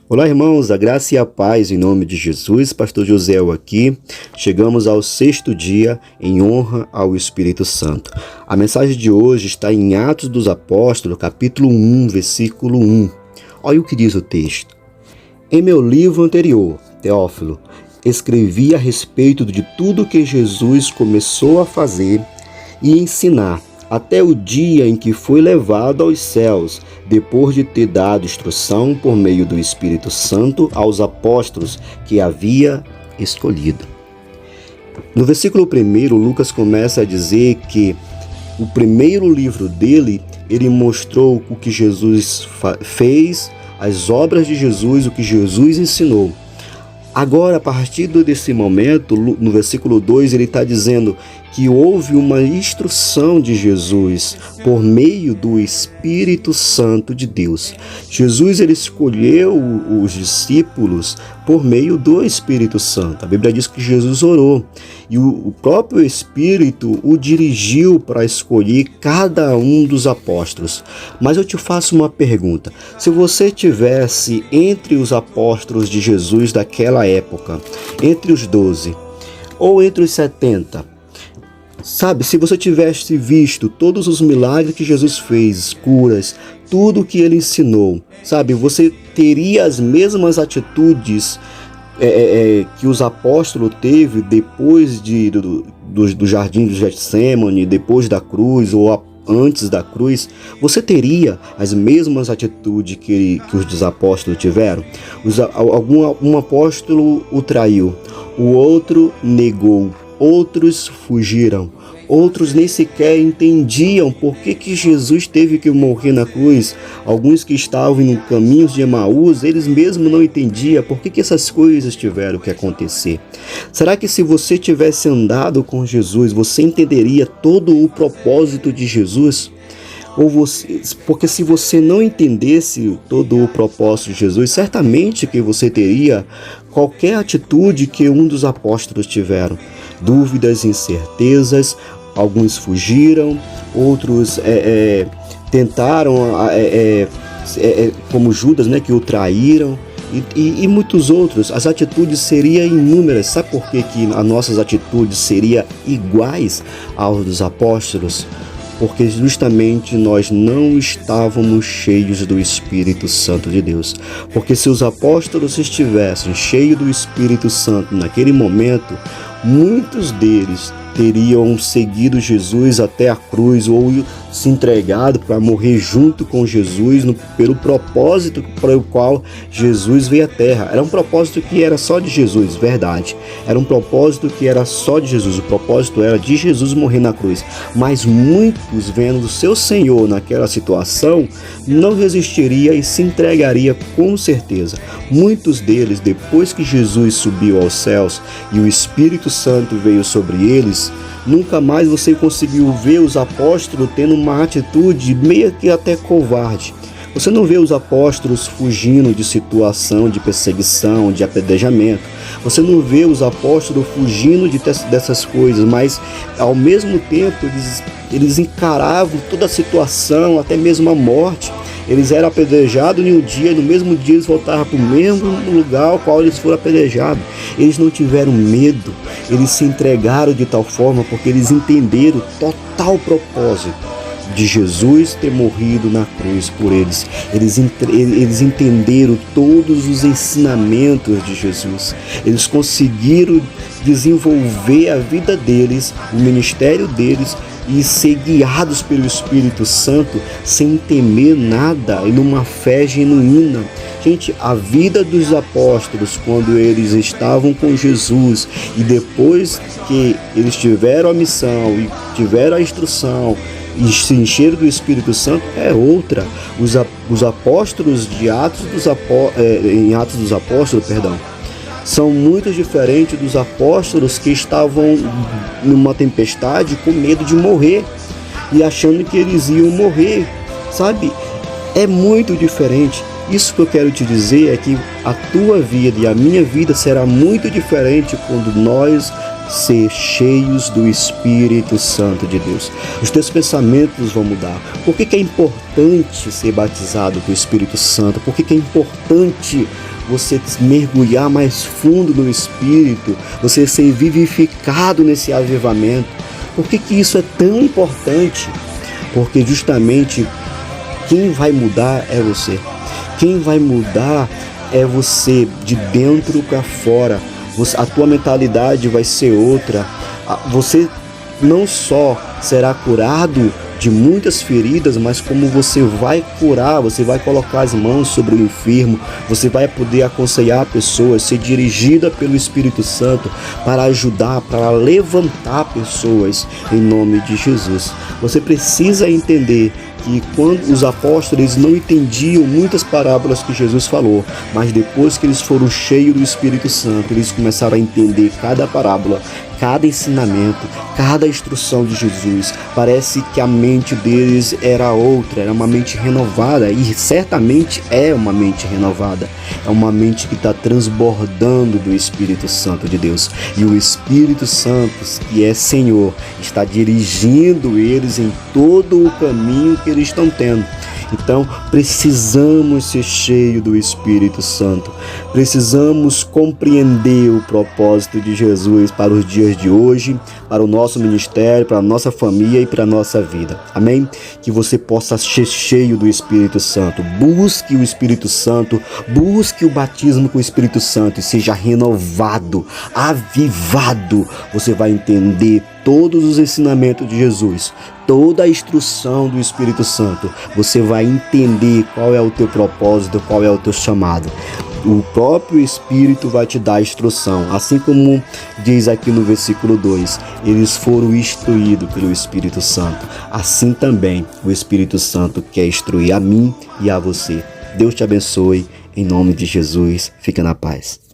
Olá, irmãos, a graça e a paz em nome de Jesus. Pastor José aqui. Chegamos ao 6º dia em honra ao Espírito Santo. A mensagem de hoje está em Atos dos Apóstolos, capítulo 1, versículo 1. Olha o que diz o texto. Em meu livro anterior, Teófilo, escrevi a respeito de tudo que Jesus começou a fazer e ensinar, até o dia em que foi levado aos céus, depois de ter dado instrução por meio do Espírito Santo aos apóstolos que havia escolhido. No versículo 1, Lucas começa a dizer que o primeiro livro dele, ele mostrou o que Jesus fez, as obras de Jesus, o que Jesus ensinou. Agora, a partir desse momento, no versículo 2, ele está dizendo que houve uma instrução de Jesus por meio do Espírito Santo de Deus. Jesus, ele escolheu os discípulos por meio do Espírito Santo. A Bíblia diz que Jesus orou e o próprio Espírito o dirigiu para escolher cada um dos apóstolos. Mas eu te faço uma pergunta: se você tivesse entre os apóstolos de Jesus daquela época, entre os 12 ou entre os 70, sabe, se você tivesse visto todos os milagres que Jesus fez, curas, tudo que ele ensinou, sabe, você teria as mesmas atitudes que os apóstolos teve depois do jardim do Getsêmani, depois da cruz ou antes da cruz? Você teria as mesmas atitudes que os apóstolos tiveram? Um apóstolo o traiu, o outro negou, outros fugiram, outros nem sequer entendiam por que Jesus teve que morrer na cruz. Alguns que estavam no caminho de Emaús, eles mesmos não entendiam por que essas coisas tiveram que acontecer. Será que se você tivesse andado com Jesus, você entenderia todo o propósito de Jesus? Porque se você não entendesse todo o propósito de Jesus, certamente que você teria qualquer atitude que um dos apóstolos tiveram. Dúvidas, incertezas, alguns fugiram, outros tentaram, como Judas, né, que o traíram, e muitos outros. As atitudes seriam inúmeras. Sabe por que as nossas atitudes seriam iguais aos dos apóstolos? Porque justamente nós não estávamos cheios do Espírito Santo de Deus. Porque se os apóstolos estivessem cheios do Espírito Santo naquele momento, muitos deles teriam seguido Jesus até a cruz ou se entregado para morrer junto com Jesus pelo propósito para o qual Jesus veio à terra. Era um propósito que era só de Jesus, verdade. Era um propósito que era só de Jesus. O propósito era de Jesus morrer na cruz. Mas muitos, vendo o seu Senhor naquela situação, não resistiria e se entregaria com certeza. Muitos deles, depois que Jesus subiu aos céus e o Espírito Santo veio sobre eles, nunca mais você conseguiu ver os apóstolos tendo uma atitude meio que até covarde. Você não vê os apóstolos fugindo de situação de perseguição, de apedrejamento. Você não vê os apóstolos fugindo dessas coisas, mas ao mesmo tempo eles encaravam toda a situação, até mesmo a morte. Eles eram apedrejados em um dia e no mesmo dia eles voltavam para o mesmo lugar ao qual eles foram apedrejados. Eles não tiveram medo, eles se entregaram de tal forma porque eles entenderam o total propósito de Jesus ter morrido na cruz por eles. Eles entenderam todos os ensinamentos de Jesus. Eles conseguiram desenvolver a vida deles, o ministério deles, e ser guiados pelo Espírito Santo sem temer nada e numa fé genuína. Gente, a vida dos apóstolos, quando eles estavam com Jesus e depois que eles tiveram a missão e tiveram a instrução e se encheram do Espírito Santo, é outra. Os apóstolos de em Atos dos Apóstolos, são muito diferentes dos apóstolos que estavam numa tempestade com medo de morrer e achando que eles iam morrer, sabe? É muito diferente. Isso que eu quero te dizer é que a tua vida e a minha vida será muito diferente quando nós ser cheios do Espírito Santo de Deus. Os teus pensamentos vão mudar. Por que é importante ser batizado com o Espírito Santo? Por que é importante você mergulhar mais fundo no Espírito, você ser vivificado nesse avivamento. Por que isso é tão importante? Porque justamente quem vai mudar é você. Quem vai mudar é você, de dentro para fora. A tua mentalidade vai ser outra. Você não só será curado de muitas feridas, mas como você vai curar, você vai colocar as mãos sobre o enfermo, você vai poder aconselhar pessoas, ser dirigida pelo Espírito Santo para ajudar, para levantar pessoas em nome de Jesus. Você precisa entender que quando os apóstolos eles não entendiam muitas parábolas que Jesus falou, mas depois que eles foram cheios do Espírito Santo, eles começaram a entender cada parábola, cada ensinamento, cada instrução de Jesus. Parece que a mente deles era outra, era uma mente renovada, e certamente é uma mente renovada. É uma mente que está transbordando do Espírito Santo de Deus. E o Espírito Santo, que é Senhor, está dirigindo eles em todo o caminho que eles estão tendo. Então, precisamos ser cheios do Espírito Santo. Precisamos compreender o propósito de Jesus para os dias de hoje, para o nosso ministério, para a nossa família e para a nossa vida. Amém? Que você possa ser cheio do Espírito Santo. Busque o Espírito Santo, busque o batismo com o Espírito Santo e seja renovado, avivado. Você vai entender todos os ensinamentos de Jesus, toda a instrução do Espírito Santo. Você vai entender qual é o teu propósito, qual é o teu chamado. O próprio Espírito vai te dar a instrução, assim como diz aqui no versículo 2, eles foram instruídos pelo Espírito Santo. Assim também o Espírito Santo quer instruir a mim e a você. Deus te abençoe, em nome de Jesus, fica na paz.